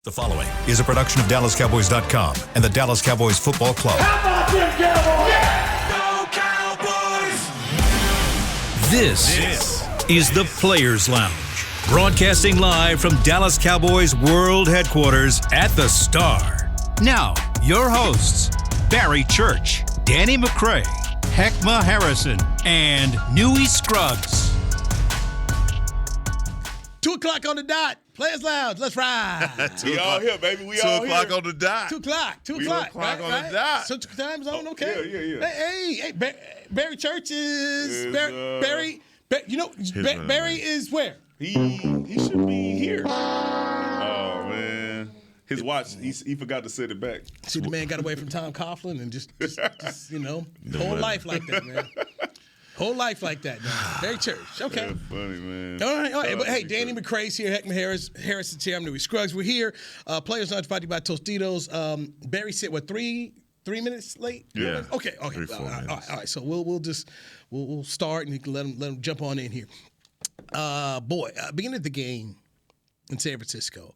The following is a production of DallasCowboys.com and the Dallas Cowboys Football Club. How about them Cowboys? Yeah! Go Cowboys! This is the Players Lounge, broadcasting live from Dallas Cowboys World Headquarters at the Star. Now, your hosts, Barry Church, Danny McCray, Heckma Harrison, and Newey Scruggs. 2 o'clock on the dot. Players Lounge, let's ride. We all here, baby. We all here. 2 o'clock on the dot. 2 o'clock. 2 o'clock on the dot. Central Time Zone, okay. Yeah. Hey, Barry Church is Barry. Barry is where? He should be here. Oh man, his watch. He forgot to set it back. See, the man got away from Tom Coughlin and just whole life like that, man. Whole life like that, man. Barry Church. Okay. That's funny, man. All right. But hey, Danny McCray's here. Heckman Harrison's here. I'm Newey Scruggs. We're here. Players Lounge brought to you by Tostitos. Barry said, 3 minutes late? Yeah. Okay. 3, 4 minutes. All right. So we'll start and you can let him jump on in here. Beginning of the game in San Francisco.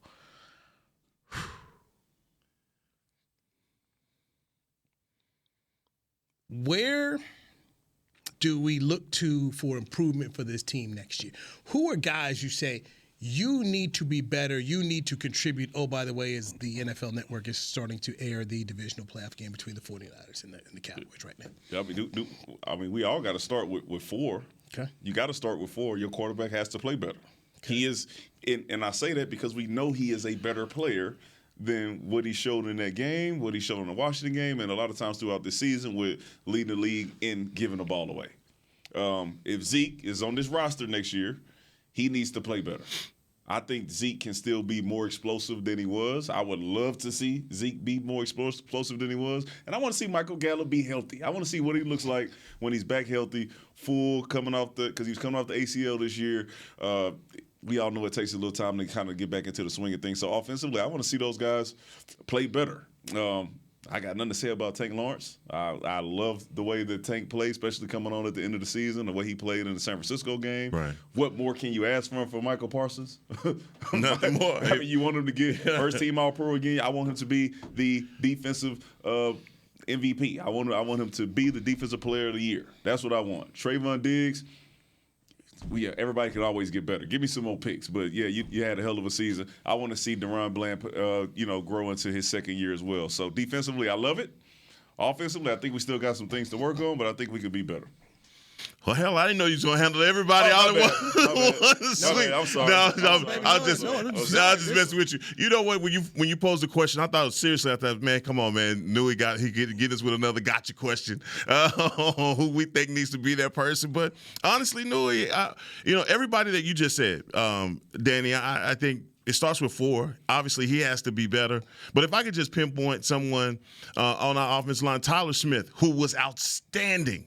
Where do we look to for improvement for this team next year? Who are guys you say you need to be better, you need to contribute? Oh, by the way, as the NFL Network is starting to air the divisional playoff game between the 49ers and the Cowboys right now. Yeah, we all got to start with 4. Okay. You got to start with 4. Your quarterback has to play better. Okay. He is, and I say that because we know he is a better player than what he showed in that game, what he showed in the Washington game, and a lot of times throughout the season with leading the league in giving the ball away. If Zeke is on this roster next year, he needs to play better. I think Zeke can still be more explosive than he was. I would love to see Zeke be more explosive than he was. And I want to see Michael Gallup be healthy. I want to see what he looks like when he's back healthy, full, because he was coming off the ACL this year. We all know it takes a little time to kind of get back into the swing of things. So offensively, I want to see those guys play better. I got nothing to say about Tank Lawrence. I love the way that Tank played, especially coming on at the end of the season, the way he played in the San Francisco game. Right. What more can you ask for Michael Parsons? Nothing more. I mean, you want him to get first-team All-Pro again. I want him to be the defensive MVP. I want him to be the defensive player of the year. That's what I want. Trayvon Diggs. Everybody can always get better. Give me some more picks. But, yeah, you had a hell of a season. I want to see Deron Bland, grow into his second year as well. So, defensively, I love it. Offensively, I think we still got some things to work on, but I think we could be better. Well, hell, I didn't know you was gonna handle everybody all at once. I'm sorry. I was just messing with you. You know what? When you posed the question, I thought seriously. I thought, man, come on, man. Knew he get us with another gotcha question. Who we think needs to be that person? But honestly, Newey, everybody that you just said, Danny, I think. It starts with 4. Obviously, he has to be better. But if I could just pinpoint someone on our offensive line, Tyler Smith, who was outstanding.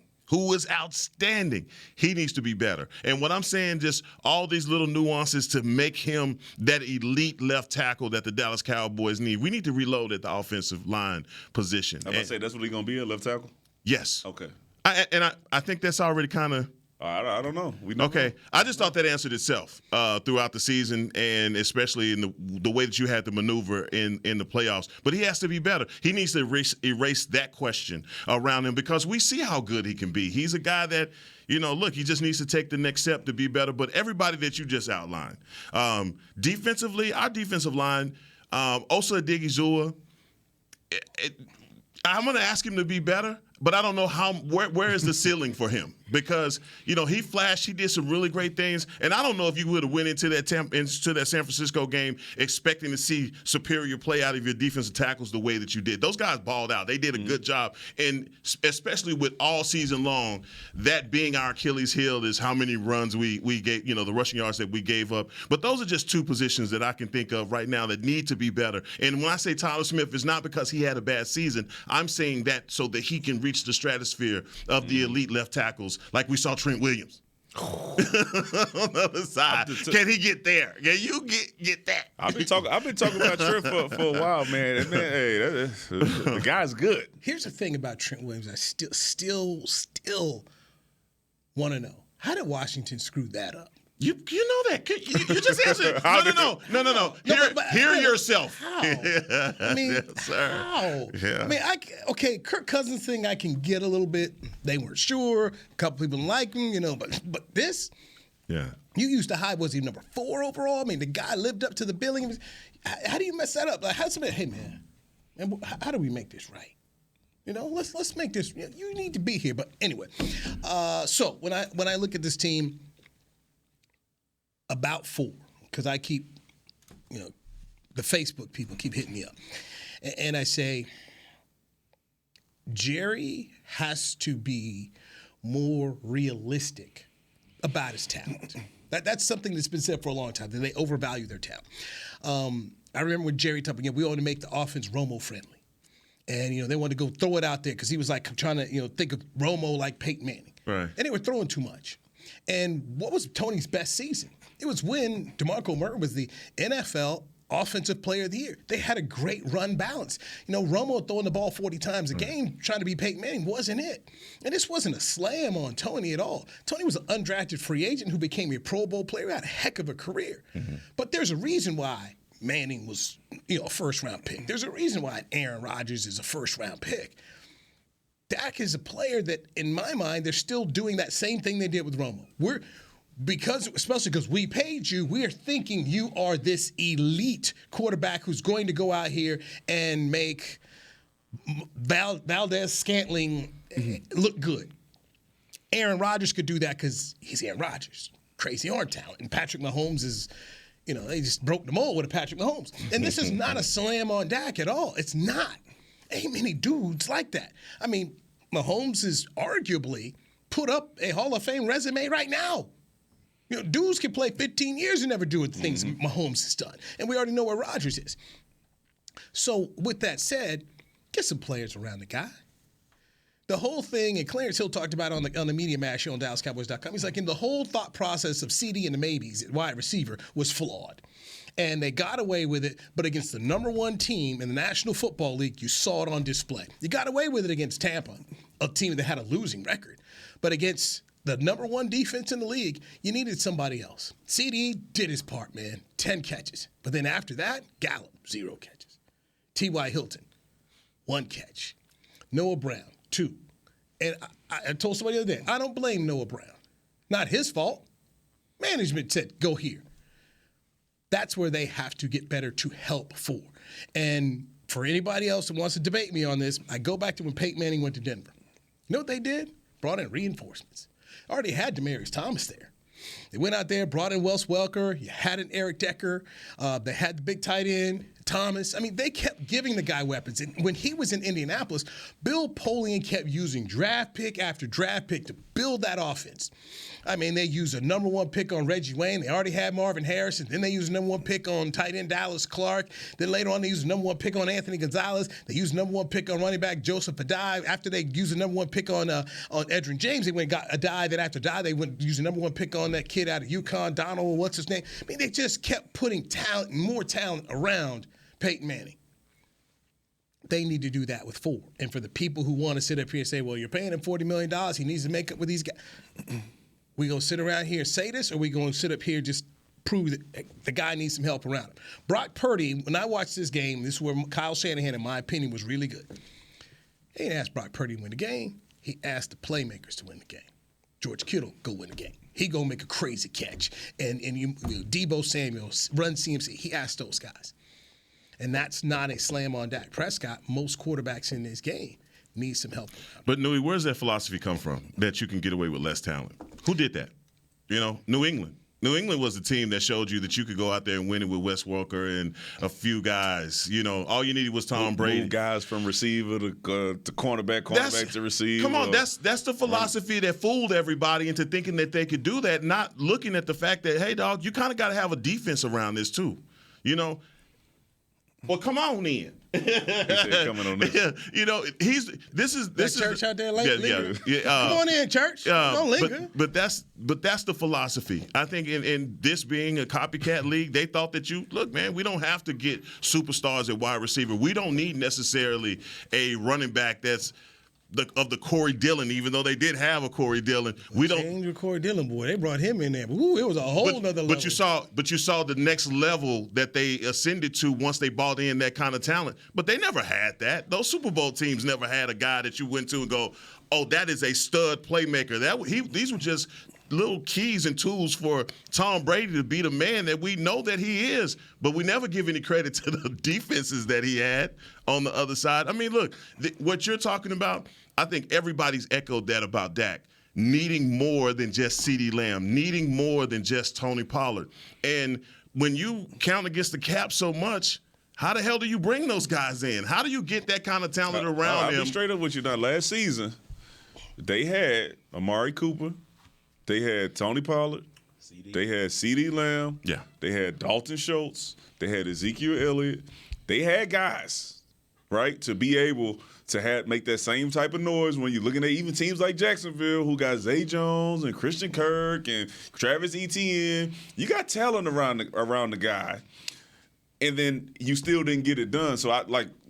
He needs to be better. And what I'm saying, just all these little nuances to make him that elite left tackle that the Dallas Cowboys need. We need to reload at the offensive line position. I'm going to say that's what he's going to be, a left tackle? Yes. Okay. I think that's already kind of – I don't know. Okay. I just thought that answered itself throughout the season, and especially in the way that you had to maneuver in the playoffs. But he has to be better. He needs to erase that question around him because we see how good he can be. He's a guy that, he just needs to take the next step to be better. But everybody that you just outlined, defensively, our defensive line, Osa Odighizuwa, I'm going to ask him to be better. But I don't know where is the ceiling for him because, he flashed, he did some really great things. And I don't know if you would have went into that San Francisco game expecting to see superior play out of your defensive tackles the way that you did. Those guys balled out. They did a good job. And especially with all season long, that being our Achilles heel is how many runs we gave, the rushing yards that we gave up. But those are just 2 positions that I can think of right now that need to be better. And when I say Tyler Smith, it's not because he had a bad season. I'm saying that so that he can reach the stratosphere of the elite left tackles like we saw Trent Williams. On the other side. Can he get there? Can you get that? I've been talking about Trent for a while, man. And man, the guy's good. Here's the thing about Trent Williams I still want to know. How did Washington screw that up? You know that. You just answered. No. Hear yourself. How? I mean, yes, sir. How? Yeah. I mean, Kirk Cousins thing I can get a little bit. They weren't sure. A couple people didn't like him, but this. Yeah. You used to high, was he number 4 overall? I mean, the guy lived up to the billing. How do you mess that up? Like, how's somebody, hey man, how do we make this right? Let's make this. You need to be here. But anyway, so when I look at this team, about 4, because I keep, the Facebook people keep hitting me up, and I say, Jerry has to be more realistic about his talent. That's something that's been said for a long time, that they overvalue their talent. I remember when Jerry told me, we ought to make the offense Romo friendly. And, they wanted to go throw it out there because he was like trying to, think of Romo like Peyton Manning. Right. And they were throwing too much. And what was Tony's best season? It was when DeMarco Murray was the NFL Offensive Player of the Year. They had a great run balance. Romo throwing the ball 40 times a game, trying to be Peyton Manning, wasn't it. And this wasn't a slam on Tony at all. Tony was an undrafted free agent who became a Pro Bowl player, had a heck of a career. Mm-hmm. But there's a reason why Manning was, a first-round pick. There's a reason why Aaron Rodgers is a first-round pick. Dak is a player that, in my mind, they're still doing that same thing they did with Romo. Especially because we paid you, we are thinking you are this elite quarterback who's going to go out here and make Valdez-Scantling look good. Aaron Rodgers could do that because he's Aaron Rodgers. Crazy arm talent. And Patrick Mahomes is, they just broke the mold with a Patrick Mahomes. And this is not a slam on Dak at all. It's not. Ain't many dudes like that. I mean, Mahomes is arguably put up a Hall of Fame resume right now. Dudes can play 15 years and never do the things Mahomes has done. And we already know where Rodgers is. So with that said, get some players around the guy. The whole thing, and Clarence Hill talked about on the Media Mash show on DallasCowboys.com, he's like, the whole thought process of CD and the maybes at wide receiver was flawed. And they got away with it, but against the number 1 team in the National Football League, you saw it on display. You got away with it against Tampa, a team that had a losing record. But against the number 1 defense in the league, you needed somebody else. CD did his part, man. 10 catches. But then after that, Gallup, 0 catches. T.Y. Hilton, 1 catch. Noah Brown, 2. And I told somebody the other day, I don't blame Noah Brown. Not his fault. Management said, go here. That's where they have to get better to help for. And for anybody else who wants to debate me on this, I go back to when Peyton Manning went to Denver. You know what they did? Brought in reinforcements. Already had Demaryius Thomas there. They went out there, brought in Wes Welker. You had an Eric Decker. They had the big tight end, Thomas. I mean, they kept giving the guy weapons. And when he was in Indianapolis, Bill Polian kept using draft pick after draft pick to build that offense. I mean, they used a number 1 pick on Reggie Wayne. They already had Marvin Harrison. Then they used a number 1 pick on tight end Dallas Clark. Then later on, they used a number 1 pick on Anthony Gonzalez. They used a number 1 pick on running back Joseph Adai. After they used a number 1 pick on Edgerrin James, they went and got Adai. Then after Adai, they went use a number 1 pick on that kid out of UConn, Donald, what's his name? I mean, they just kept putting talent and more talent around Peyton Manning. They need to do that with 4. And for the people who want to sit up here and say, well, you're paying him $40 million, he needs to make up with these guys. We going to sit around here and say this, or we going to sit up here and just prove that the guy needs some help around him? Brock Purdy, when I watched this game, this is where Kyle Shanahan, in my opinion, was really good. He didn't ask Brock Purdy to win the game. He asked the playmakers to win the game. George Kittle, go win the game. He going to make a crazy catch. And Deebo Samuel, run CMC. He asked those guys. And that's not a slam on Dak Prescott. Most quarterbacks in this game need some help around. But, Nui, where's that philosophy come from, that you can get away with less talent? Who did that? New England. New England was the team that showed you that you could go out there and win it with Wes Welker and a few guys. All you needed was Tom Brady. Move guys from receiver to cornerback to receiver. Come on, that's the philosophy that fooled everybody into thinking that they could do that, not looking at the fact that, hey, dog, you kind of got to have a defense around this too. Well, come on in. He said, coming on this. This is church out there lingering. Come on in, church. Don't linger. But that's the philosophy. I think in this being a copycat league, they thought that look, man, we don't have to get superstars at wide receiver. We don't need necessarily a running back that's the Corey Dillon, even though they did have a Corey Dillon. We don't change your Corey Dillon, boy. They brought him in there. Ooh, it was a whole nother level. But you saw the next level that they ascended to once they brought in that kind of talent. But they never had that. Those Super Bowl teams never had a guy that you went to and go, oh, that is a stud playmaker. These were just little keys and tools for Tom Brady to be the man that we know that he is, but we never give any credit to the defenses that he had on the other side. I mean, look, what you're talking about, I think everybody's echoed that about Dak, needing more than just CeeDee Lamb, needing more than just Tony Pollard. And when you count against the cap so much, how the hell do you bring those guys in? How do you get that kind of talent around I'll him? be straight up with you now. Last season, they had Amari Cooper, they had Tony Pollard, they had CeeDee Lamb, they had Dalton Schultz, they had Ezekiel Elliott. They had guys, right, to be able to make that same type of noise when you're looking at even teams like Jacksonville, who got Zay Jones and Christian Kirk and Travis Etienne. You got talent around the guy, and then you still didn't get it done. So,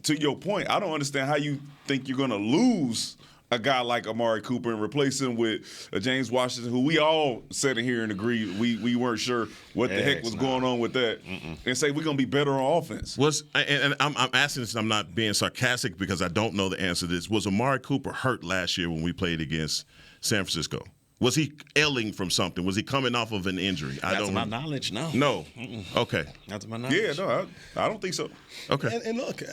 to your point, I don't understand how you think you're going to lose a guy like Amari Cooper and replace him with James Washington, who we all sat in here and agreed we weren't sure what the heck was going on with that, and say we're going to be better on offense. And I'm asking this, and I'm not being sarcastic because I don't know the answer to this. Was Amari Cooper hurt last year when we played against San Francisco? Was he ailing from something? Was he coming off of an injury? To my knowledge, no. No. Okay. Not to my knowledge. Yeah, no, I don't think so. Okay. And look,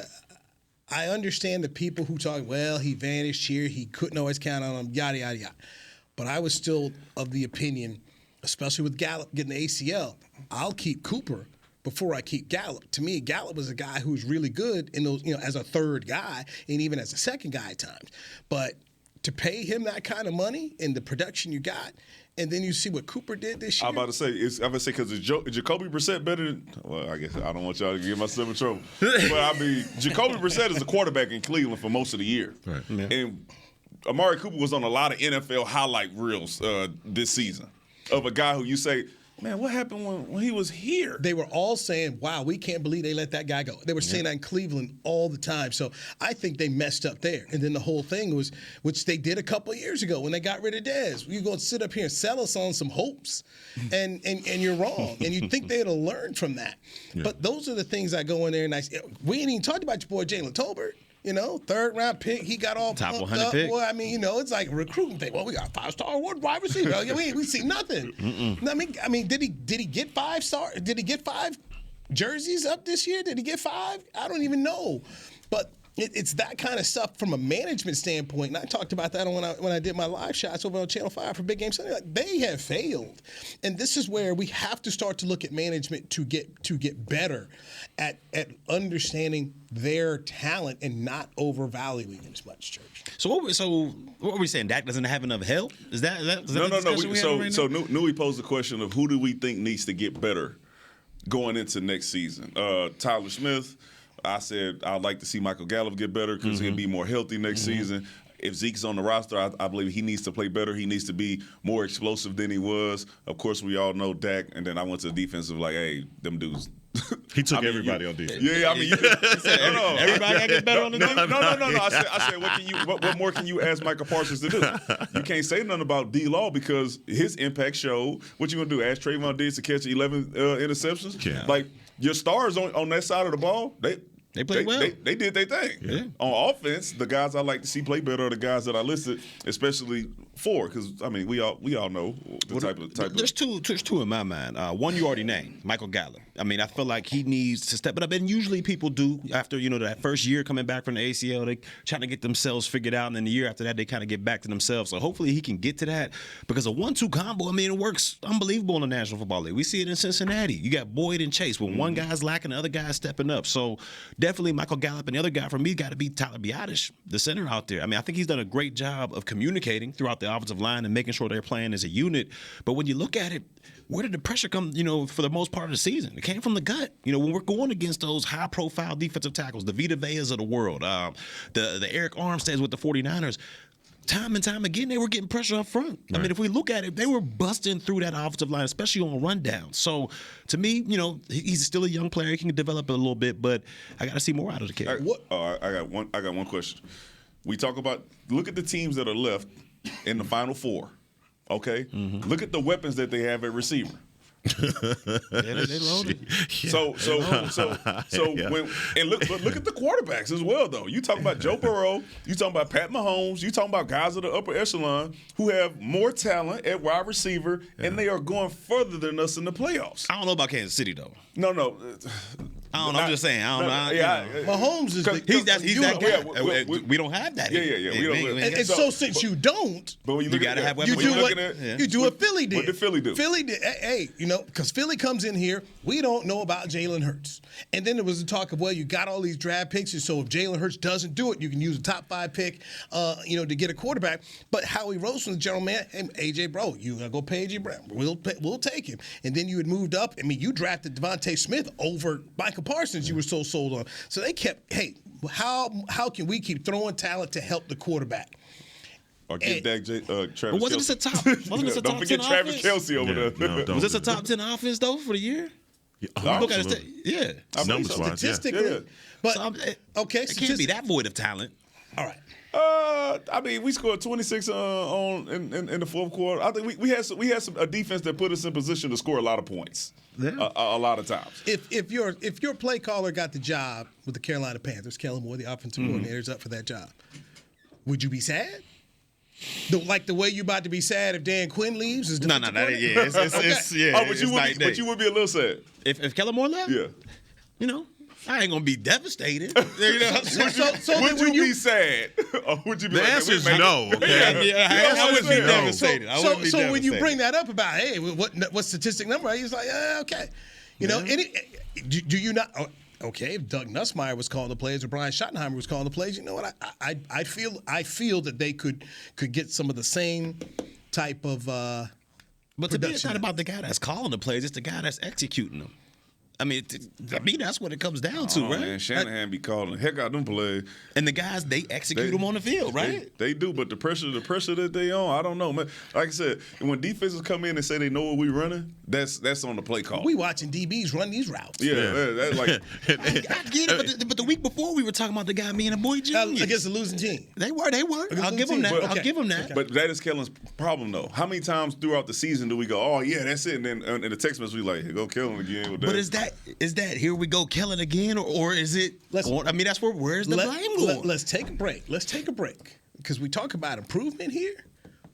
I understand the people who talk, well, he vanished here, he couldn't always count on him, yada, yada, yada. But I was still of the opinion, especially with Gallup getting the ACL, I'll keep Cooper before I keep Gallup. To me, Gallup was a guy who was really good in those, as a third guy and even as a second guy at times. But to pay him that kind of money and the production you got, and then you see what Cooper did this year. I'm about to say, because is Jacoby Brissett better than? Well, I guess I don't want y'all to get myself in trouble. But I mean, Jacoby Brissett is the quarterback in Cleveland for most of the year, right. Yeah. And Amari Cooper was on a lot of NFL highlight reels this season of a guy who you say, man, what happened when he was here? They were all saying, wow, we can't believe they let that guy go. They were saying that in Cleveland all the time. So I think they messed up there. And then the whole thing was, which they did a couple of years ago when they got rid of Dez. You're going to sit up here and sell us on some hopes, and you're wrong. And you think they'd have learned from that. Yeah. But those are the things I go in there and we ain't even talked about your boy Jalen Tolbert. Third-round pick. He got all top 100 up. pick. Well, I mean, it's like a recruiting thing. Well, we got a 5-star wide receiver. we see nothing. I mean, did he get 5-star? Did he get 5 jerseys up this year? Did he get 5? I don't even know. But it's that kind of stuff from a management standpoint. And I talked about that when I did my live shots over on Channel 5 for Big Game Sunday. Like, they have failed. And this is where we have to start to look at management to get better at understanding their talent and not overvaluing it as much, Church. So what are we saying? Dak doesn't have enough help? Is that No. So Newey posed the question of who do we think needs to get better going into next season? Tyler Smith. I said I'd like to see Michael Gallup get better because he'll be more healthy next season. If Zeke's on the roster, I believe he needs to play better. He needs to be more explosive than he was. Of course, we all know Dak. And then I went to the defensive like, hey, them dudes. He took everybody on defense. Yeah, I mean, everybody got to get better on the defense. No. I said, what more can you ask Michael Parsons to do? You can't say nothing about D-Law because his impact showed. What you gonna do? Ask Trayvon Diggs to catch 11 interceptions? Yeah. Like your stars on that side of the ball, they played well. They did their thing. Yeah. On offense, the guys I like to see play better are the guys that I listed, especially 4, because I mean we all know the type of. There's two in my mind. One you already named, Michael Gallup. I mean, I feel like he needs to step it up, and usually people do after that first year coming back from the ACL. They trying to get themselves figured out, and then the year after that they kind of get back to themselves. So hopefully he can get to that because a 1-2 combo. I mean, it works unbelievable in the National Football League. We see it in Cincinnati. You got Boyd and Chase when one guy's lacking, the other guy's stepping up. So definitely Michael Gallup, and the other guy for me got to be Tyler Biadasz, the center out there. I mean, I think he's done a great job of communicating throughout the offensive line and making sure they're playing as a unit. But when you look at it, where did the pressure come, for the most part of the season? It came from the gut. When we're going against those high-profile defensive tackles, the Vita Veas of the world, the Eric Armsteads with the 49ers, time and time again, they were getting pressure up front. Right. I mean, if we look at it, they were busting through that offensive line, especially on rundown. So, to me, he's still a young player. He can develop a little bit, but I got to see more out of the kid. I got one question. We talk about look at the teams that are left in the Final Four. Okay, look at the weapons that they have at receiver. They loaded. So when and look at the quarterbacks as well though. You talking about Joe Burrow, you talking about Pat Mahomes, you talking about guys of the upper echelon who have more talent at wide receiver, and they are going further than us in the playoffs. I don't know about Kansas City though. No. I don't know. I'm just saying. I don't know. Mahomes is He's that guy. we- We don't have that. Yeah. We don't. and so since you don't, But when you look gotta at have that, you weapons. do what Philly did. What did Philly do? Philly did. Hey, because Philly comes in here, we don't know about Jalen Hurts. And then there was the talk of, well, you got all these draft picks, and so if Jalen Hurts doesn't do it, you can use a top 5 pick, to get a quarterback. But Howie Roseman, the general man, hey, AJ, bro, you gotta go pay AJ Brown. We'll take him. And then you had moved up. I mean, you drafted Devontae Smith over Michael Parsons. You were so sold on. So they kept, hey, how can we keep throwing talent to help the quarterback? Or get Travis. But wasn't this a top? Wasn't this a top Don't forget 10 Travis offense? Kelce over there. No, don't Was this a do that. top 10 offense though for the year? Yeah, Look at absolutely. it. Yeah. Numbers wise, yeah. Statistically, Yeah. but So okay, it can't be that void of talent. All right. I mean, we scored 26 in the fourth quarter. I think we had a defense that put us in position to score a lot of points. Yeah. A lot of times. If your play caller got the job with the Carolina Panthers, Kellen Moore, the offensive coordinator, is up for that job, would you be sad? Like the way you about to be sad if Dan Quinn leaves? Is No, defensive yeah. coordinator? It's yeah. But it's you night would and be, day. but you would be a little sad. If Kellen Moore left, Yeah. I ain't gonna be devastated. So Would when you be sad? Or would you be The like, answer is we make it? no. Okay? I wouldn't be saying? devastated. I wouldn't be So when you devastated. bring that up about, hey, what statistic number? He's like, okay. Do you not? Okay, if Doug Nussmeier was calling the plays or Brian Schottenheimer was calling the plays, you know what? I feel that they could get some of the same type of. But to me, it's production. not about the guy that's calling the plays; it's the guy that's executing them. I mean, to me, that's what it comes down to, Oh, right? man, Shanahan be calling the heck out them plays. And the guys, they execute them on the field, right? They do, but the pressure that they on, I don't know, man. Like I said, when defenses come in and say they know what we running, that's on the play call. We watching DBs run these routes. Yeah. That's like I get it, but the week before we were talking about the guy being a boy genius. Against a losing team. They were. I'll give them that. But- I'll give them that. But that is Kellen's problem, though. How many times throughout the season do we go, oh, yeah, that's it, and then in the text message we like, here go Kellen again with that. But is that here we go Kellen again, or is it? I mean, that's where's the blame going? Let's take a break. Because we talk about improvement here.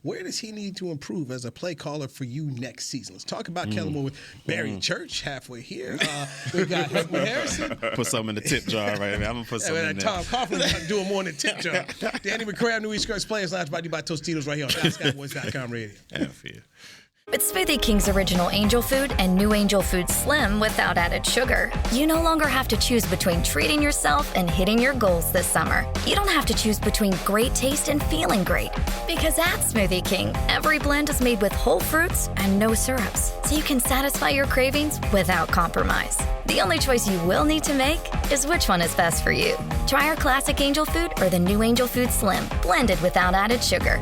Where does he need to improve as a play caller for you next season? Let's talk about Kellen Moore with Barry Church halfway here. We got Herbert Harrison. Put some in the tip jar right there. I'm gonna put some in there. Tom Coughlin doing more than tip jar. Danny McCray, New East Coast Players Lounge, brought to you by Tostitos right here on DallasCowboys.com radio. With Smoothie King's original Angel Food and new Angel Food Slim without added sugar, you no longer have to choose between treating yourself and hitting your goals this summer. You don't have to choose between great taste and feeling great. Because at Smoothie King, every blend is made with whole fruits and no syrups, so you can satisfy your cravings without compromise. The only choice you will need to make is which one is best for you. Try our classic Angel Food or the new Angel Food Slim, blended without added sugar.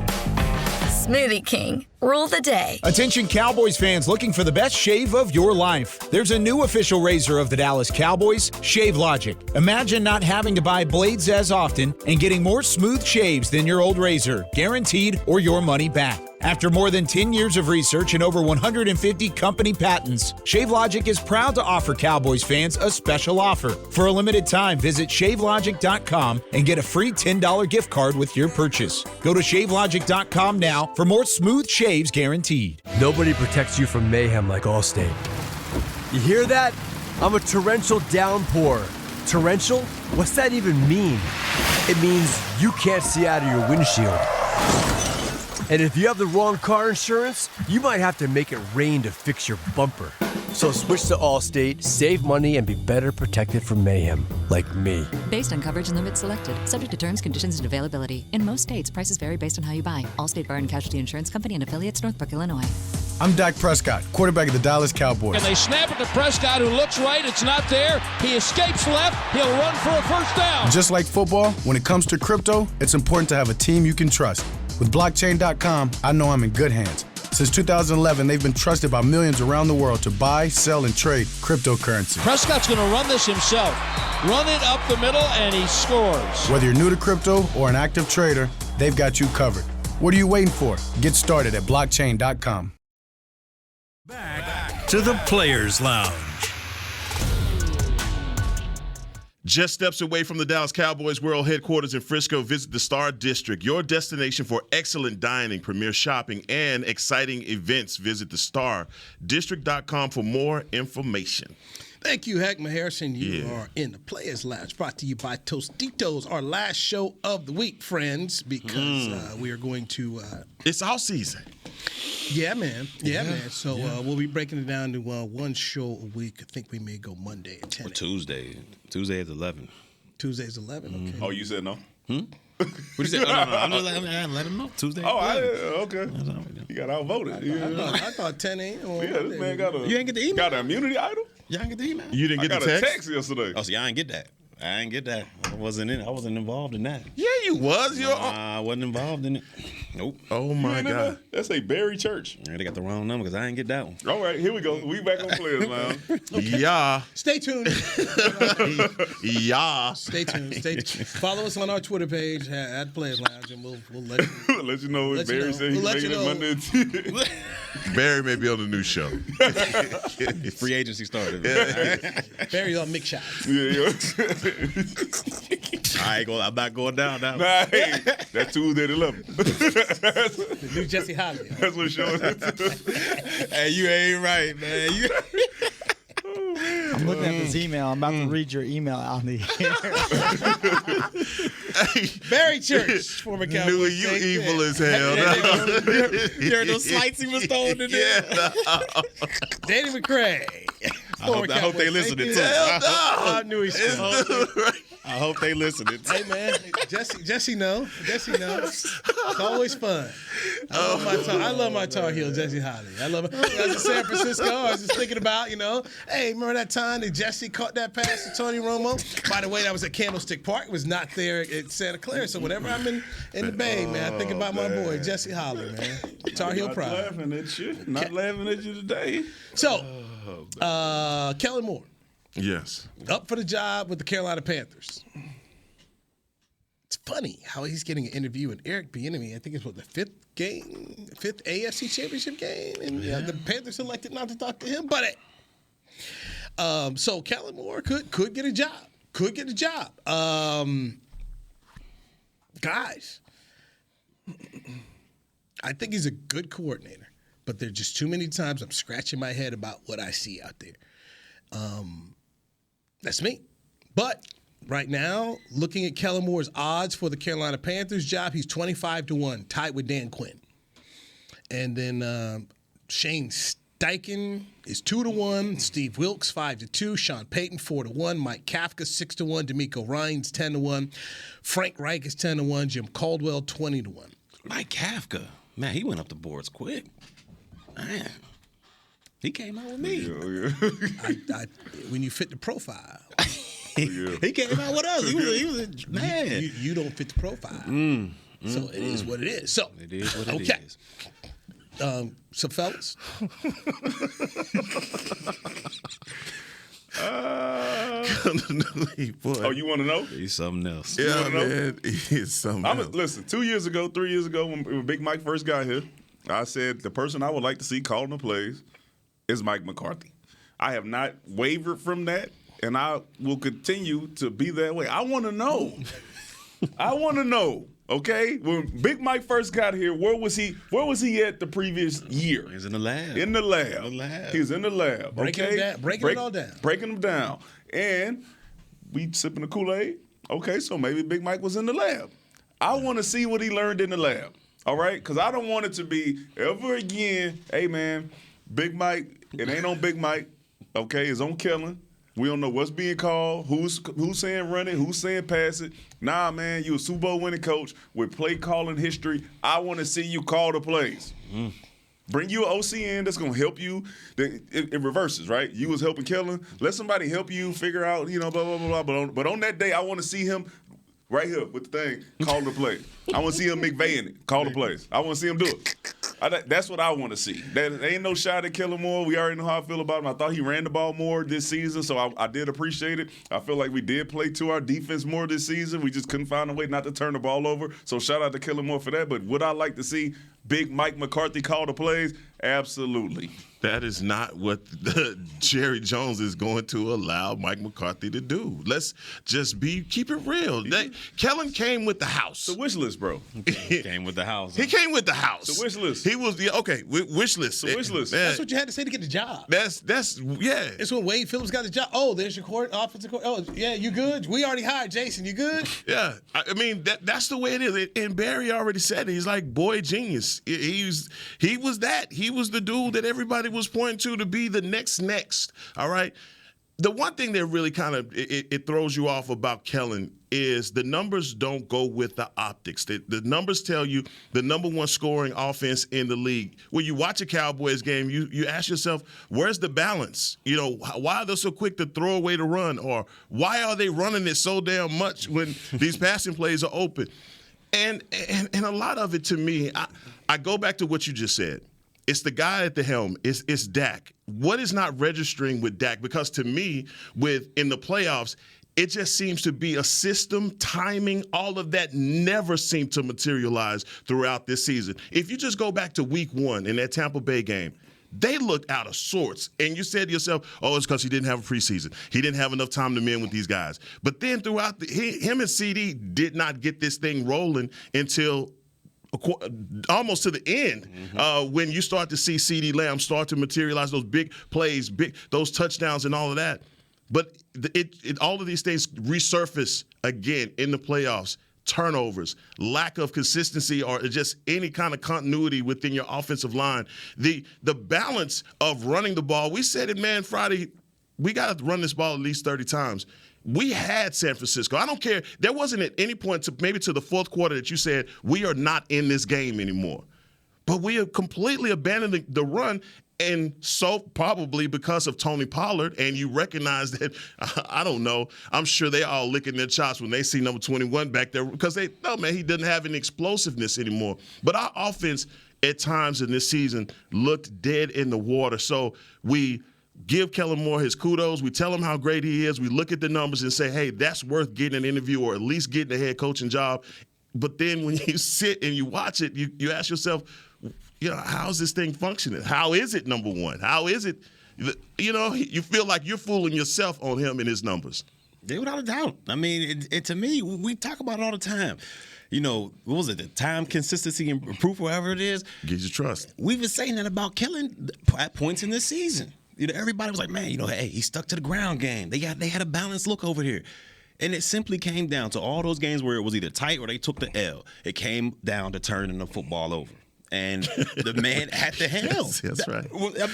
Smoothie King. Rule the day. Attention Cowboys fans looking for the best shave of your life. There's a new official razor of the Dallas Cowboys, Shave Logic. Imagine not having to buy blades as often and getting more smooth shaves than your old razor, guaranteed or your money back. After more than 10 years of research and over 150 company patents, ShaveLogic is proud to offer Cowboys fans a special offer. For a limited time, visit ShaveLogic.com and get a free $10 gift card with your purchase. Go to ShaveLogic.com now for more smooth shaves guaranteed. Nobody protects you from mayhem like Allstate. You hear that? I'm a torrential downpour. Torrential? What's that even mean? It means you can't see out of your windshield. And if you have the wrong car insurance, you might have to make it rain to fix your bumper. So switch to Allstate, save money, and be better protected from mayhem, like me. Based on coverage and limits selected, subject to terms, conditions, and availability. In most states, prices vary based on how you buy. Allstate Bar and Casualty Insurance Company and affiliates, Northbrook, Illinois. I'm Dak Prescott, quarterback of the Dallas Cowboys. And they snap it to Prescott, who looks right. It's not there. He escapes left. He'll run for a first down. Just like football, when it comes to crypto, it's important to have a team you can trust. With blockchain.com, I know I'm in good hands. Since 2011, they've been trusted by millions around the world to buy, sell, and trade cryptocurrency. Prescott's going to run this himself. Run it up the middle, and he scores. Whether you're new to crypto or an active trader, they've got you covered. What are you waiting for? Get started at blockchain.com. Back to the Players Lounge. Just steps away from the Dallas Cowboys World Headquarters in Frisco, visit the Star District, your destination for excellent dining, premier shopping, and exciting events. Visit thestardistrict.com for more information. Thank you, Heckma Harrison. You are in the Players Lounge, brought to you by Tostitos, our last show of the week, friends, because we are going to... it's all season. Yeah, man. Yeah, man. So we'll be breaking it down to one show a week. I think we may go Monday at 10 or Tuesday. Tuesday is 11. Tuesday's 11, okay. Oh, you said no? What you say? Oh, no. I'm just let him know. Tuesday. Okay. You got outvoted. I thought 10 a.m. Yeah, this man got a... You ain't get the email? Got an immunity idol? Y'all ain't get the email? You didn't get the text? I got a text yesterday. Oh, see, I ain't get that. I wasn't involved in that. Yeah, you was. I wasn't involved in it. Nope. Oh, my God. That's a Berry Church. Yeah, they got the wrong number because I ain't get that one. All right, here we go. We back on Players Lounge. Yeah. Stay tuned. Yeah. Stay tuned. Follow us on our Twitter page at Players Lounge, and we'll let you let you know if Barry said he's making it Monday and Tuesday. Barry may be on the new show. Free agency started. Barry on mix shots. Yeah. I'm not going down now. Nah, hey, that's Tuesday at 11. The new Jesse Holly. That's what showing it. Hey, you ain't right, man. I'm looking at this email. I'm about to read your email on the air. Barry Church, former Cowboys. Knew you evil as hell. You heard those slights he was throwing in there? Danny McCray. I hope they listened to it, too. I knew he should. I hope they listened. Hey, man. Jesse knows. It's always fun. I love my Tar Heel, Jesse Holly. I love it. I was in San Francisco. I was just thinking about, hey, remember that time that Jesse caught that pass to Tony Romo? By the way, that was at Candlestick Park. It was not there at Santa Clara. So whenever I'm in the Bay, man, I think about my boy, Jesse Holly, man. Tar Heel pride. Not laughing at you today. So, Kellen Moore. Yes. Up for the job with the Carolina Panthers. It's funny how he's getting an interview with Eric Bieniemy. I think it's the fifth AFC Championship game, and the Panthers elected not to talk to him. But so Kellen Moore could get a job. Guys, I think he's a good coordinator, but there's just too many times I'm scratching my head about what I see out there. That's me. But right now, looking at Kellen Moore's odds for the Carolina Panthers job, he's 25-1, tied with Dan Quinn. And then Shane Steichen is 2-1, Steve Wilkes 5-2, Sean Payton 4-1, Mike Kafka 6-1, D'Amico Ryans 10-1, Frank Reich is 10-1, Jim Caldwell 20-1. Mike Kafka, man, he went up the boards quick. Man. He came out with me. Yeah. When you fit the profile. He came out with us. He was a man. You don't fit the profile. So it is what it is. So it is what it is. So fellas. You want to know? He's something else. Yeah, man. He's something else. Listen, 3 years ago, when Big Mike first got here, I said the person I would like to see calling the plays is Mike McCarthy. I have not wavered from that, and I will continue to be that way. I want to know. Okay, when Big Mike first got here, where was he at the previous year? He was in the lab. He was in the lab. Breaking it all down. Breaking them down. And we sipping the Kool-Aid. Okay, so maybe Big Mike was in the lab. I want to see what he learned in the lab. All right? Because I don't want it to be ever again, hey, man, Big Mike, it ain't on Big Mike. Okay, it's on Kellen. We don't know what's being called, who's saying run it, who's saying pass it. Nah, man, you a Super Bowl winning coach with play calling history. I want to see you call the plays. Bring you an OC in that's going to help you. It reverses, right? You was helping Kellen. Let somebody help you figure out, blah, blah, blah, blah. But on that day, I want to see him right here with the thing, call the play. I want to see him McVay in it, call the plays. I want to see him do it. That's what I want to see. There ain't no shot at Kellen Moore. We already know how I feel about him. I thought he ran the ball more this season, so I did appreciate it. I feel like we did play to our defense more this season. We just couldn't find a way not to turn the ball over. So shout out to Kellen Moore for that. But would I like to see Big Mike McCarthy call the plays? Absolutely. That is not what Jerry Jones is going to allow Mike McCarthy to do. Let's just keep it real. Kellen came with the house. The wish list, bro. He came with the house. He came with the house. The wish list. He was wish list. The wish list. That's what you had to say to get the job. That's It's when Wade Phillips got the job. Oh, there's your offensive court. Oh, yeah, you good? We already hired Jason. You good? Yeah. I mean, that's the way it is. And Barry already said it. He's like boy genius. He was that. He was the dude that everybody was pointing to be the next. All right. The one thing that really kind of it throws you off about Kellen is the numbers don't go with the optics. The numbers tell you the number one scoring offense in the league. When you watch a Cowboys game, you ask yourself, where's the balance? You know, why are they so quick to throw away the run? Or why are they running it so damn much when these passing plays are open? And a lot of it, to me, I go back to what you just said. It's the guy at the helm. It's Dak. What is not registering with Dak? Because to me, in the playoffs, it just seems to be a system, timing, all of that never seemed to materialize throughout this season. If you just go back to week 1 in that Tampa Bay game, they looked out of sorts. And you said to yourself, oh, it's because he didn't have a preseason. He didn't have enough time to mend with these guys. But then throughout him and CD did not get this thing rolling until almost to the end, when you start to see CeeDee Lamb start to materialize those big plays, those touchdowns and all of that. But all of these things resurface again in the playoffs. Turnovers, lack of consistency, or just any kind of continuity within your offensive line. The balance of running the ball. We said it, man, Friday, we got to run this ball at least 30 times. We had San Francisco. I don't care. There wasn't at any point, maybe to the fourth quarter, that you said, we are not in this game anymore. But we have completely abandoned the run, and so probably because of Tony Pollard, and you recognize that, I don't know, I'm sure they're all licking their chops when they see number 21 back there because he doesn't have any explosiveness anymore. But our offense at times in this season looked dead in the water. So we give Kellen Moore his kudos. We tell him how great he is. We look at the numbers and say, hey, that's worth getting an interview or at least getting a head coaching job. But then when you sit and you watch it, you ask yourself, how's this thing functioning? How is it number one? How is it, you feel like you're fooling yourself on him and his numbers. Yeah, without a doubt. I mean, to me, we talk about it all the time. What was it, the time, consistency, and proof, whatever it is? Gives you trust. We've been saying that about Kellen at points in this season. Everybody was like, man, hey, he stuck to the ground game. They had a balanced look over here. And it simply came down to all those games where it was either tight or they took the L. It came down to turning the football over. And the man at the helm. That's right.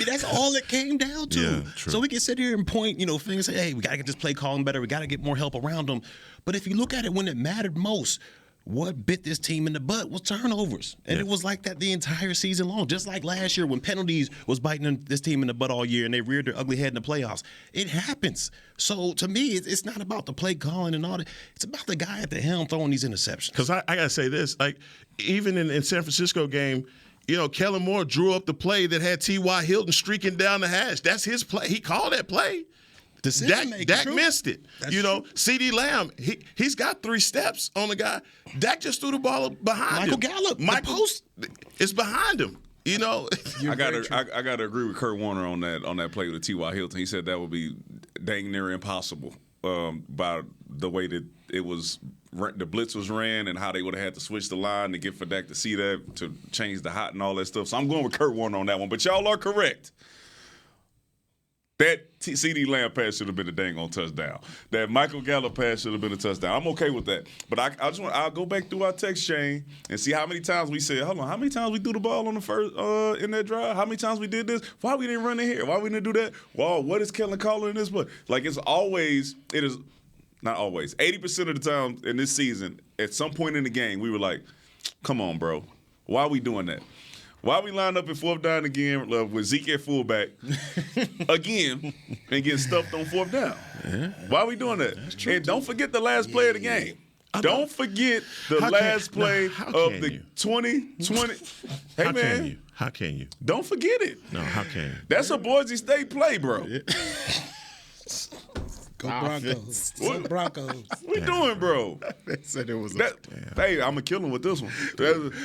That's all it came down to. Yeah, true. So we can sit here and point, fingers and say, hey, we got to get this play calling better. We got to get more help around them. But if you look at it when it mattered most, what bit this team in the butt was turnovers. And it was like that the entire season long. Just like last year when penalties was biting this team in the butt all year and they reared their ugly head in the playoffs. It happens. So to me, it's not about the play calling and all that. It's about the guy at the helm throwing these interceptions. Because I got to say this, even in San Francisco game, Kellen Moore drew up the play that had T.Y. Hilton streaking down the hash. That's his play. He called that play. Dak missed it. CeeDee Lamb, he's got 3 steps on the guy. Dak just threw the ball behind him. Michael Post, it's behind him. I gotta agree with Kurt Warner on that play with T.Y. Hilton. He said that would be dang near impossible by the way that it was. The blitz was ran and how they would have had to switch the line to get for Dak to see that, to change the hot and all that stuff. So I'm going with Kurt Warner on that one. But y'all are correct. That CeeDee Lamb pass should have been a dang on touchdown. That Michael Gallup pass should have been a touchdown. I'm okay with that. But I'll go back through our text chain and see how many times we said, hold on, how many times we threw the ball on the first in that drive? How many times we did this? Why we didn't run in here? Why we didn't do that? Well, what is Kellen calling in this? But it is not always. 80% of the time in this season, at some point in the game, we were like, come on, bro. Why are we doing that? Why we line up at 4th down again with Zeke at fullback again and get stuffed on 4th down? Yeah. Why are we doing that? And don't forget the last play of the game. Don't forget the last play of the 2020. Hey, man. How can you? Don't forget it. No, how can you? That's a Boise State play, bro. Go Broncos. What Broncos. What we doing, bro? They said it was hey, I'm going to kill him with this one.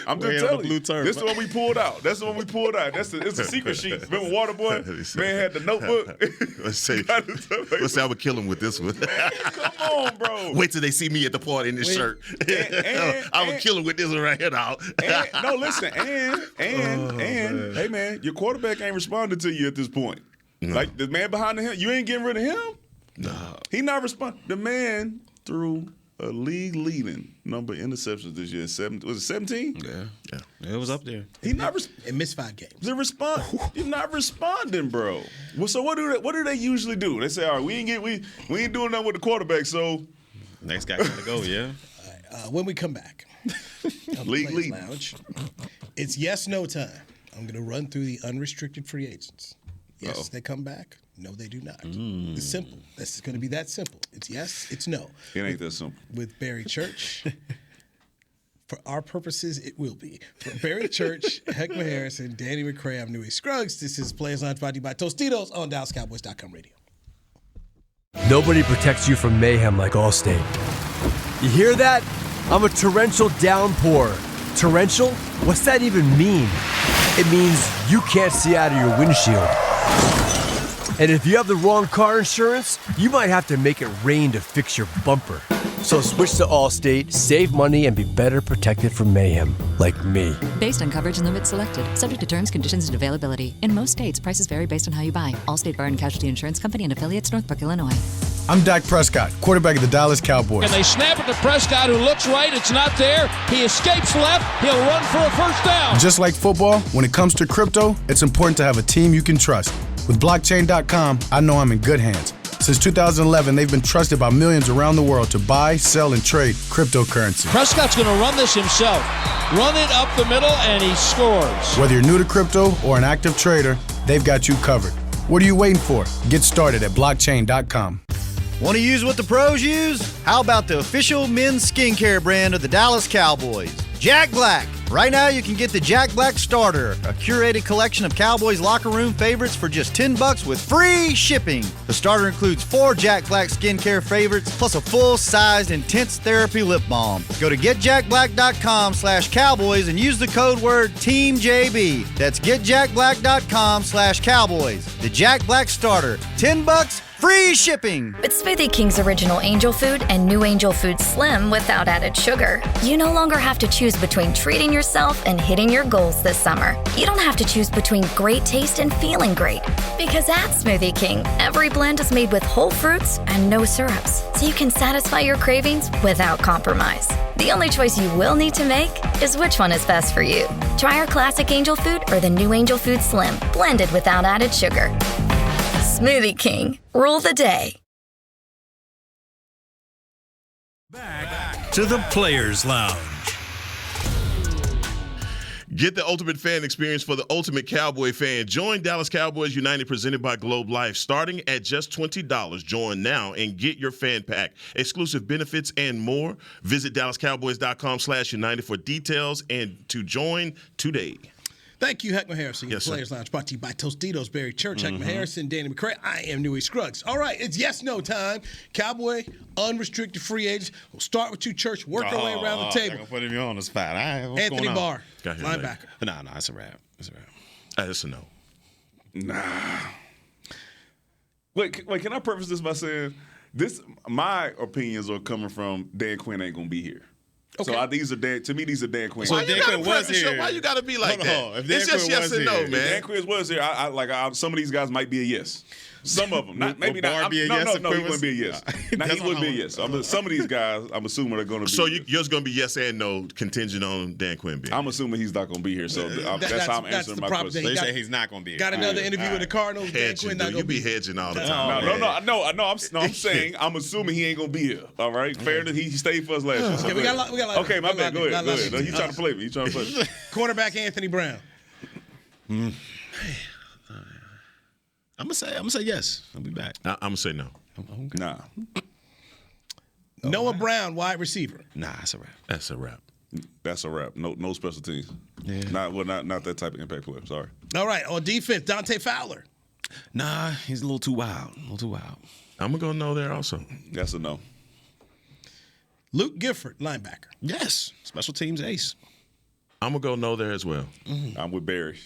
I'm just telling you. This is what we pulled out. That's the one we pulled out. It's a secret sheet. Remember Waterboy? Man had the notebook. Let's say I would kill him with this one. Man, come on, bro. Wait till they see me at the party in this shirt. I would kill him with this one right here now. No, listen. Hey, man, your quarterback ain't responding to you at this point. No. Like, the man behind him, you ain't getting rid of him? No. He not responding. The man threw a league-leading number of interceptions this year. Was it 17? Yeah. It was up there. He not and missed 5 games. You're not responding, bro. Well, so what do they usually do? They say, all right, we ain't doing nothing with the quarterback, so next guy gotta go, yeah. All right, when we come back, League Lounge, it's yes, no time. I'm going to run through the unrestricted free agents. Yes, they come back. No, they do not. It's simple. This is going to be that simple. It's yes, it's no. It ain't that simple. With Barry Church, for our purposes, it will be. For Barry Church, Heckman Harrison, Danny McCray, I'm Newey Scruggs. This is Players Lounge brought to you by Tostitos on DallasCowboys.com radio. Nobody protects you from mayhem like Allstate. You hear that? I'm a torrential downpour. Torrential? What's that even mean? It means you can't see out of your windshield. And if you have the wrong car insurance, you might have to make it rain to fix your bumper. So switch to Allstate, save money, and be better protected from mayhem, like me. Based on coverage and limits selected, subject to terms, conditions, and availability. In most states, prices vary based on how you buy. Allstate Bar and Casualty Insurance Company and affiliates, Northbrook, Illinois. I'm Dak Prescott, quarterback of the Dallas Cowboys. And they snap it to Prescott, who looks right. It's not there. He escapes left. He'll run for a first down. Just like football, when it comes to crypto, it's important to have a team you can trust. With blockchain.com, I know I'm in good hands. Since 2011, they've been trusted by millions around the world to buy, sell, and trade cryptocurrency. Prescott's going to run this himself. Run it up the middle, and he scores. Whether you're new to crypto or an active trader, they've got you covered. What are you waiting for? Get started at blockchain.com. Want to use what the pros use? How about the official men's skincare brand of the Dallas Cowboys, Jack Black? Right now, you can get the Jack Black Starter, a curated collection of Cowboys locker room favorites for just $10 with free shipping. The starter includes 4 Jack Black skincare favorites, plus a full-sized intense therapy lip balm. Go to getjackblack.com/Cowboys and use the code word TEAMJB. That's getjackblack.com/Cowboys. The Jack Black Starter, $10, free shipping. With Smoothie King's original Angel Food and new Angel Food Slim without added sugar, you no longer have to choose between treating yourself and hitting your goals this summer. You don't have to choose between great taste and feeling great. Because at Smoothie King, every blend is made with whole fruits and no syrups, so you can satisfy your cravings without compromise. The only choice you will need to make is which one is best for you. Try our classic Angel Food or the new Angel Food Slim, blended without added sugar. Smoothie King, rule the day. Back to the Players Lounge. Get the ultimate fan experience for the ultimate Cowboy fan. Join Dallas Cowboys United presented by Globe Life. Starting at just $20. Join now and get your fan pack, exclusive benefits, and more. Visit DallasCowboys.com/United for details and to join today. Thank you, Heckman Harrison. Yes, Players Lounge brought to you by Tostitos, Barry Church, Heckman Harrison, Danny McCray. I am Newey Scruggs. All right, it's yes, no time. Cowboy, unrestricted free agents. We'll start with you, Church. Work our way around the table. I'm putting you on the spot. All right, what's Anthony going on? Barr, linebacker. No, it's a wrap. It's a wrap. That's a no. Nah. Wait, can I preface this by saying this? My opinions are coming from Dan Quinn ain't gonna be here. Okay. So these are Dan Quinn. So Dan Quinn was here. Why you got to be like that? It's just yes and no, man. If Dan Quinn was here, some of these guys might be a yes. Some of them, maybe not. He wouldn't be a yes. He wouldn't be a yes. Some of these guys, I'm assuming are going to be. So yours going to be yes and no, contingent on Dan Quinn being. I'm assuming he's not going to be here. So that's how I'm answering my question. So you say he's not going to be here. Got another interview with the Cardinals. Dan Quinn not going to be here. You be hedging all the time. No. I'm saying I'm assuming he ain't going to be here. All right, fair enough. He stayed for us last year. Okay, we got. Okay, my bad. Go ahead. He's trying to play me. Quarterback Anthony Brown. I'm gonna say yes. I'll be back. I'm gonna say no. Nah. Noah Brown, wide receiver. Nah, that's a wrap. That's a wrap. That's a wrap. No special teams. Yeah. Not that type of impact player. Sorry. All right, on defense, Dante Fowler. Nah, he's a little too wild. I'm going to go no there also. That's a no. Luke Gifford, linebacker. Yes, special teams ace. I'm going to go no there as well. I'm with Barry.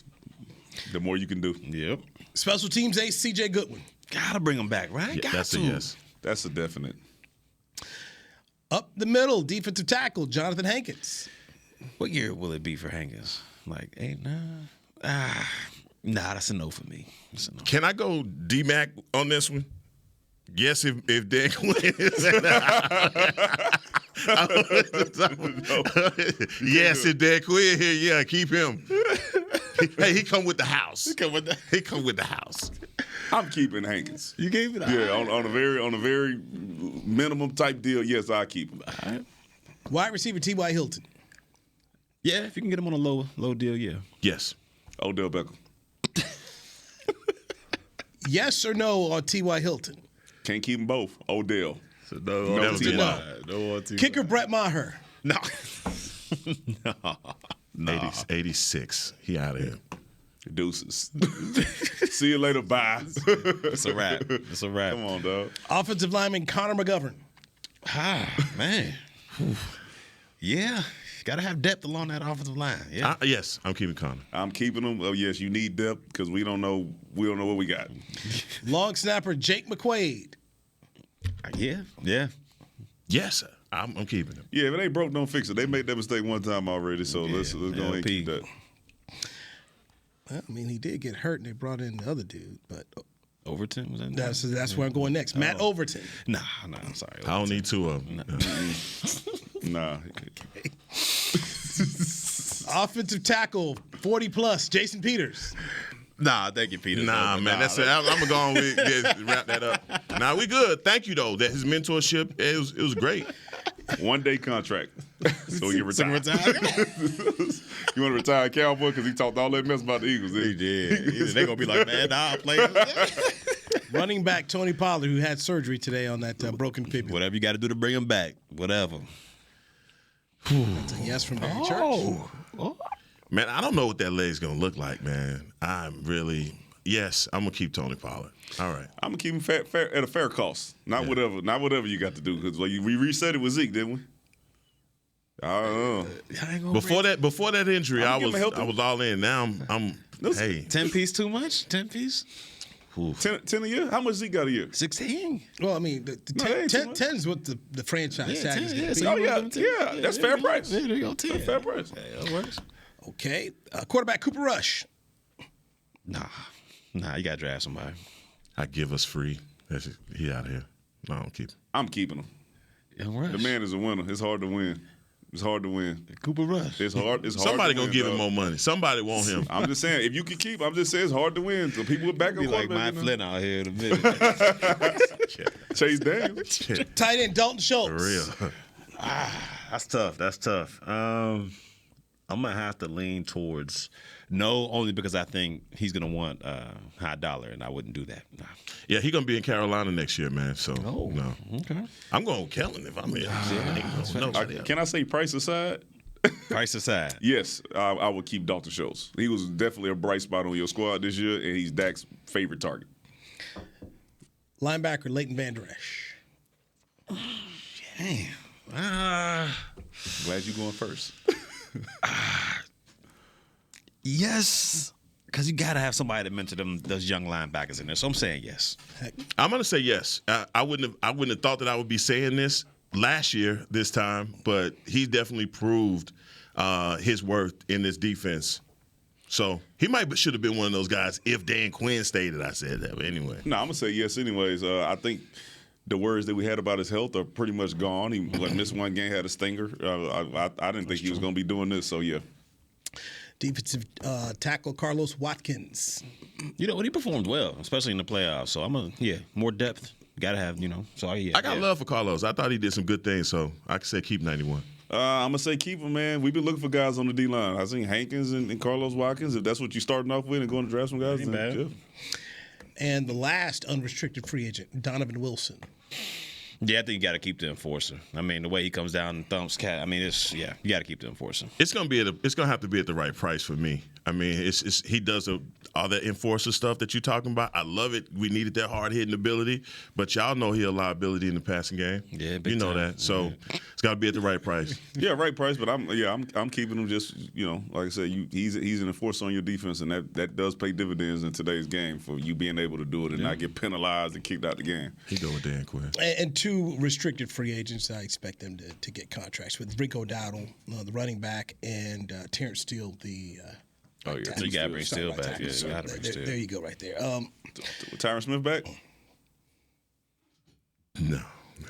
The more you can do. Yep. Special teams ace, C.J. Goodwin. Gotta bring him back, right? Yeah, that's a yes. That's a definite. Up the middle, defensive tackle, Jonathan Hankins. What year will it be for Hankins? Like 8, 9? Nah, that's a no for me. That's a no. Can I go D-Mac on this one? Yes, if Dan Quinn is yes, if Dan Quinn here, yeah, keep him. Hey, he come with the house. He come with the house. I'm keeping Hankins. You gave it? Yeah, on a very minimum type deal. Yes, I keep him. All right. Wide receiver T.Y. Hilton. Yeah, if you can get him on a low deal, yeah. Yes. Odell Beckham. Yes or no on T.Y. Hilton? Can't keep them both. Odell. So no T.Y. No. Kicker Brett Maher. No. No. 86. He out of here. Deuces. See you later. Bye. It's a wrap. Come on, dog. Offensive lineman Connor McGovern. Man. Yeah. Got to have depth along that offensive line. Yeah. Yes, I'm keeping Connor. I'm keeping him. Oh, yes, you need depth because we don't know what we got. Long snapper Jake McQuaid. Yeah. Yes, I'm keeping him. Yeah, if it ain't broke, don't fix it. They made that mistake one time already, so let's go ahead and keep that. Well, I mean, he did get hurt, and they brought in the other dude, but Overton was that? That's where I'm going next. Matt Overton. Nah, I'm sorry. I don't need two of them. Nah. Offensive tackle 40+ Jason Peters. Nah, thank you, Peter. Nah, man, that's it. I'm gonna go on with wrap that up. Nah, we good. Thank you though. That his mentorship it was great. 1-day contract, so you retire. You want to retire, Cowboy, because he talked all that mess about the Eagles. He did. They gonna be like, man, nah, I'll play. Running back Tony Pollard, who had surgery today on that broken fibula. Whatever you got to do to bring him back, whatever. That's a yes from Barry Church. Man, I don't know what that leg's gonna look like, man. I'm gonna keep Tony Pollard. All right, I'm gonna keep him fair at a fair cost. Not whatever you got to do, because we reset it with Zeke, didn't we? I don't know. Before that injury, I was all in. Now I'm hey, 10-piece too much? 10-piece? 10 a year? How much Zeke got a year? 16. Well, I mean, the 10 is what the franchise tag is. That's fair price. Yeah, there you go, 10. That's fair price. Yeah, that works. Okay, quarterback Cooper Rush. Nah, you gotta draft somebody. I give us free. He out of here. No, I don't keep him. I'm keeping him. Yeah, the man is a winner. It's hard to win. Cooper Rush. It's hard. Somebody gonna give him more money. Somebody want him. I'm just saying, if you can keep, I'm just saying it's hard to win. So people would back up. Be like Mike Flynn out here in a minute. Chase Daniels. Tight end Dalton Schultz. For real. That's tough. I'm gonna have to lean towards no, only because I think he's gonna want high dollar, and I wouldn't do that. Nah. Yeah, he's gonna be in Carolina next year, man. So no. Okay. I'm going Kellen if I'm in. Can I say price aside? Price aside. Yes, I would keep Dalton Schultz. He was definitely a bright spot on your squad this year, and he's Dak's favorite target. Linebacker Leighton Van Der Esch. Damn. Glad you're going first. Yes, because you got to have somebody to mentor those young linebackers in there. So I'm saying yes. I'm going to say yes. I wouldn't have thought that I would be saying this last year this time, but he definitely proved his worth in this defense. So he should have been one of those guys if Dan Quinn stayed. I said that, but anyway. No, I'm gonna say yes. Anyways, I think the words that we had about his health are pretty much gone. He missed one game, had a stinger. I didn't think he was gonna be doing this. So yeah. Defensive tackle Carlos Watkins. You know, he performed well, especially in the playoffs. So more depth. Got to have, So I got love for Carlos. I thought he did some good things, so I could say keep 91. I'm going to say keep him, man. We've been looking for guys on the D-line. I've seen Hankins and Carlos Watkins. If that's what you're starting off with and going to draft some guys, then And the last unrestricted free agent, Donovan Wilson. Yeah, I think you got to keep the enforcer. I mean, the way he comes down and thumps cat. I mean, you got to keep the enforcer. It's gonna have to be at the right price for me. I mean, he does all that enforcer stuff that you're talking about. I love it. We needed that hard hitting ability, but y'all know he a liability in the passing game. Yeah, you know that. So it's got to be at the right price. Yeah, right price. But I'm keeping him just like I said. He's an enforcer on your defense, and that does pay dividends in today's game for you being able to do it and not get penalized and kicked out the game. He go with Dan Quinn. And 2 restricted free agents, I expect them to get contracts with Rico Dowdle, the running back, and Terrence Steele, the. So you got to bring Steele back. Yeah, you got to bring Steele. There you go, right there. Tyron Smith back? No.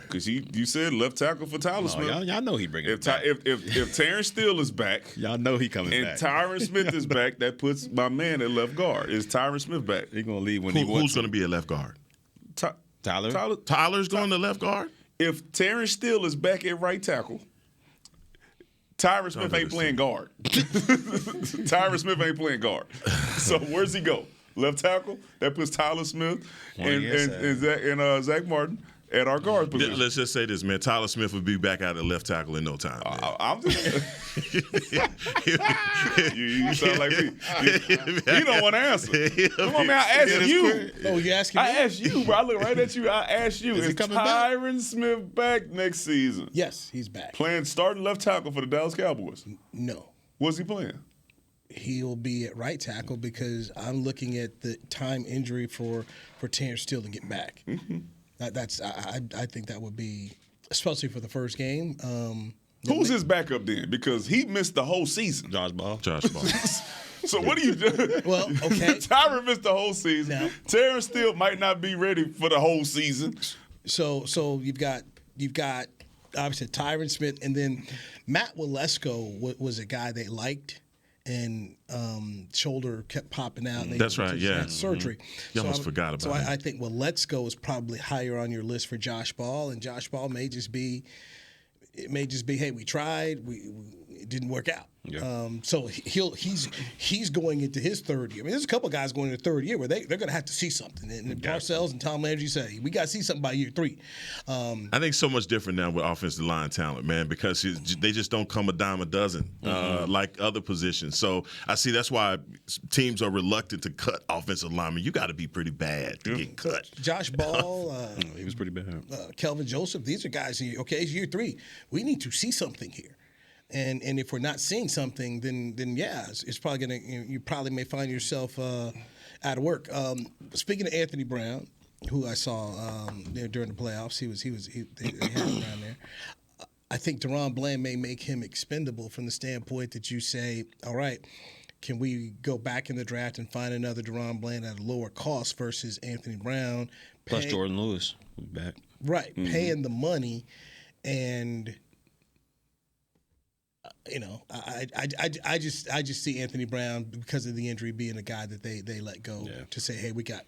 Because you said left tackle for Tyler Smith. Y'all know he bringing it back. If Terrence Steele is back, y'all know he coming back. And Tyron Smith is back, that puts my man at left guard. Is Tyron Smith back? He's going to leave when he wants. Who's going to be at left guard? Tyler. Tyler's going to left guard? If Terrence Steele is back at right tackle, Tyron Smith ain't playing guard. Tyron Smith ain't playing guard. So where's he go? Left tackle? That puts Tyler Smith and Zach Martin at our guard position. Let's just say this, man. Tyler Smith would be back out at left tackle in no time. I'm just you sound like me. He don't want to answer. Come on, man. I asked you. Oh, you asking me? I asked you, bro. I look right at you. I asked you. Is Tyron Smith back next season? Yes, he's back. Playing starting left tackle for the Dallas Cowboys? No. What's he playing? He'll be at right tackle because I'm looking at the time injury for Terrence Steele to get back. Mm-hmm. I think that would be, especially for the first game. Who's his backup then? Because he missed the whole season. Josh Ball. So what do you do? Well, okay. Tyron missed the whole season. Now, Terrence Steele might not be ready for the whole season. So you've got obviously Tyron Smith, and then Matt Walesko was a guy they liked. And shoulder kept popping out. And That's right, yeah. Had surgery. You almost forgot about it. So I think Let's Go is probably higher on your list for Josh Ball, and Josh Ball may just be, hey, we tried, it didn't work out. Yeah. So he's going into his third year. I mean, there's a couple guys going into third year where they're going to have to see something. And Parcells and Tom Landry say, we got to see something by year 3. I think so much different now with offensive line talent, man, because they just don't come a dime a dozen like other positions. So I see that's why teams are reluctant to cut offensive linemen. You got to be pretty bad to get cut. Josh Ball. He was pretty bad. Kelvin Joseph. These are guys, it's year 3. We need to see something here. And if we're not seeing something, then it's probably gonna. You probably may find yourself out of work. Speaking of Anthony Brown, who I saw during the playoffs, they had him around there. I think Deron Bland may make him expendable from the standpoint that you say, all right, can we go back in the draft and find another Deron Bland at a lower cost versus Anthony Brown? Plus Jordan Lewis back. Right, paying the money and. I just see Anthony Brown because of the injury being a guy that they let go to say, hey, we've got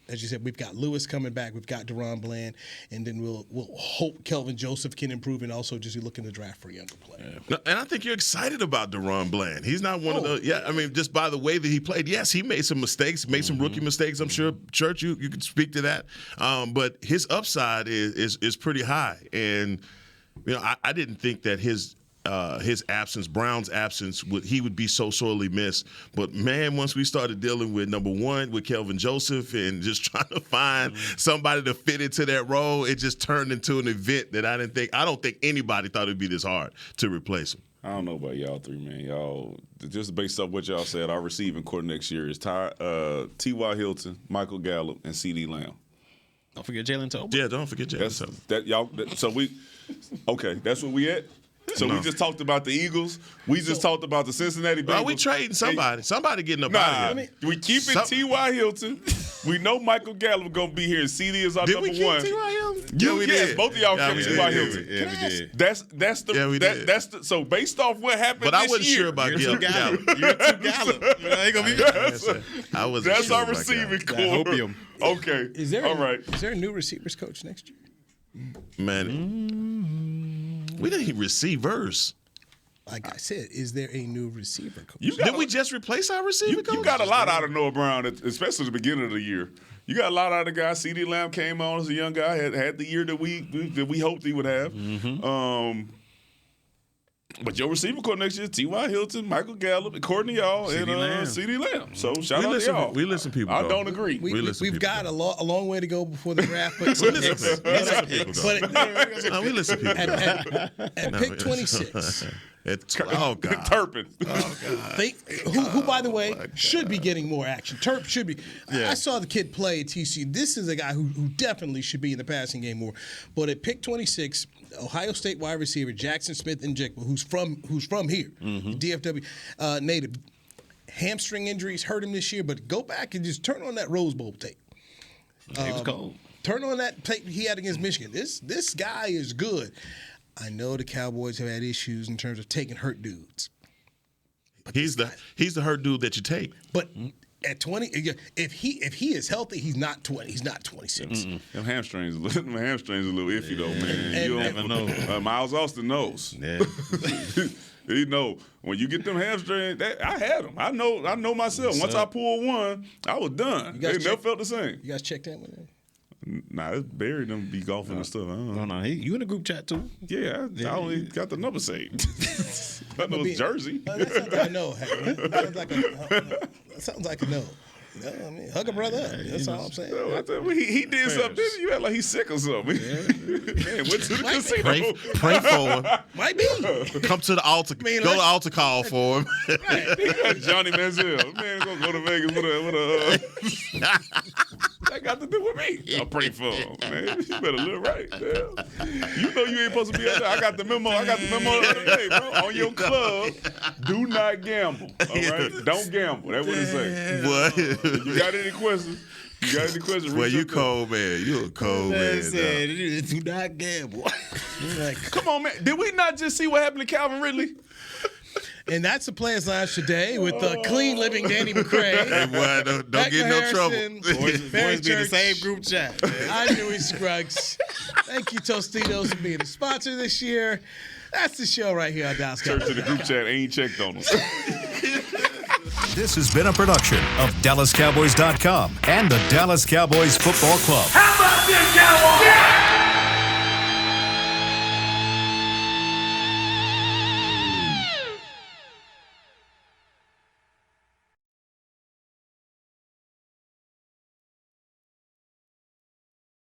Lewis coming back, we've got Deron Bland, and then we'll hope Kelvin Joseph can improve, and also just look in the draft for a younger player. Yeah. And I think you're excited about Deron Bland. He's not one of the I mean, just by the way that he played, yes, he made some mistakes, made some rookie mistakes. I'm sure, Church, you could speak to that. But his upside is pretty high, and I didn't think that his absence, Brown's absence, he would be so sorely missed. But, man, once we started dealing with, number one, with Kelvin Joseph and just trying to find somebody to fit into that role, it just turned into an event that I don't think anybody thought it would be this hard to replace him. I don't know about y'all 3, man. Y'all, just based off what y'all said, our receiving core next year is T.Y. Hilton, Michael Gallup, and C.D. Lamb. Don't forget Jalen Tolbert. Yeah, don't forget Jalen Tolbert. That's what we at? So we just talked about the Eagles. We just talked about the Cincinnati Bengals. Well, we trading somebody. Somebody getting up out of here. We keeping T.Y. Hilton. We know Michael Gallup going to be here. CD is our number 1. Did we keep T.Y. Hilton? Yes, both of y'all kept T.Y. Hilton. Yeah, we did. That's the so based off what happened but this year. I wasn't sure about Gallup. You're too Gallup. Ain't gonna be. I wasn't That's sure our about receiving Gallup. core. Okay. Is there a new receivers coach next year? Man, we didn't receivers. Like I said, is there a new receiver coach? Did we just replace our receiver coach? You got a lot out of Noah Brown, especially at the beginning of the year. You got a lot of other guys. CeeDee Lamb came on as a young guy, had the year that we hoped he would have. But your receiver core next year is T.Y. Hilton, Michael Gallup, Courtney Y'all, and CeeDee Lamb. So shout out to y'all. We listen to people. I don't agree. We've got a long way to go before the draft. But we listen to people. We listen to people. At pick 26. Oh, God. Turpin. Oh, God. Who, by the way, should be getting more action. Turp should be. I saw the kid play at TCU. This is a guy who definitely should be in the passing game more. But at pick 26, Ohio State wide receiver Jackson Smith-Njigba, who's from here, DFW native. Hamstring injuries hurt him this year, but go back and just turn on that Rose Bowl tape. He was cold. Turn on that tape he had against Michigan. This guy is good. I know the Cowboys have had issues in terms of taking hurt dudes. He's the hurt dude that you take. But at 20, if he is healthy, he's not 20. He's not 26. Them hamstrings a little iffy though, man. You never know. Miles Austin knows. Yeah. He know when you get them hamstrings. I had them. I know myself. Once I pulled one, I was done. They never felt the same. You guys checked in with him? Nah, it's Barry them be golfing and stuff. I don't know. No, you in the group chat too? Yeah, I only got the number saved. I know it's Jersey. That sounds like a no. That sounds like a no. I mean, hug a brother up. That's all I'm saying. He did something. You act like he's sick or something. Man, went to the casino. Pray for him. Might be. Come to the altar. Go to the altar call for him. Johnny Manziel. Man, gonna go to Vegas with a that got to do with me. I pray for him, man. You better look right. Man. You know you ain't supposed to be out there. I got the memo the other day, bro. On your club, do not gamble. All right? Don't gamble. That's what it say. What? You got any questions? Well, you cold, man. You a cold man. Said, do not gamble. Come on, man. Did we not just see what happened to Calvin Ridley? And that's the Players Lounge today with clean living Danny McCray. Hey, boy, don't get in no trouble. Boys be in the same group chat. I'm Dewey Scruggs. Thank you, Tostitos, for being a sponsor this year. That's the show right here on Dallas Cowboys. Church in the group chat ain't checked on us. This has been a production of DallasCowboys.com and the Dallas Cowboys Football Club. How about this, Cowboys? Yeah!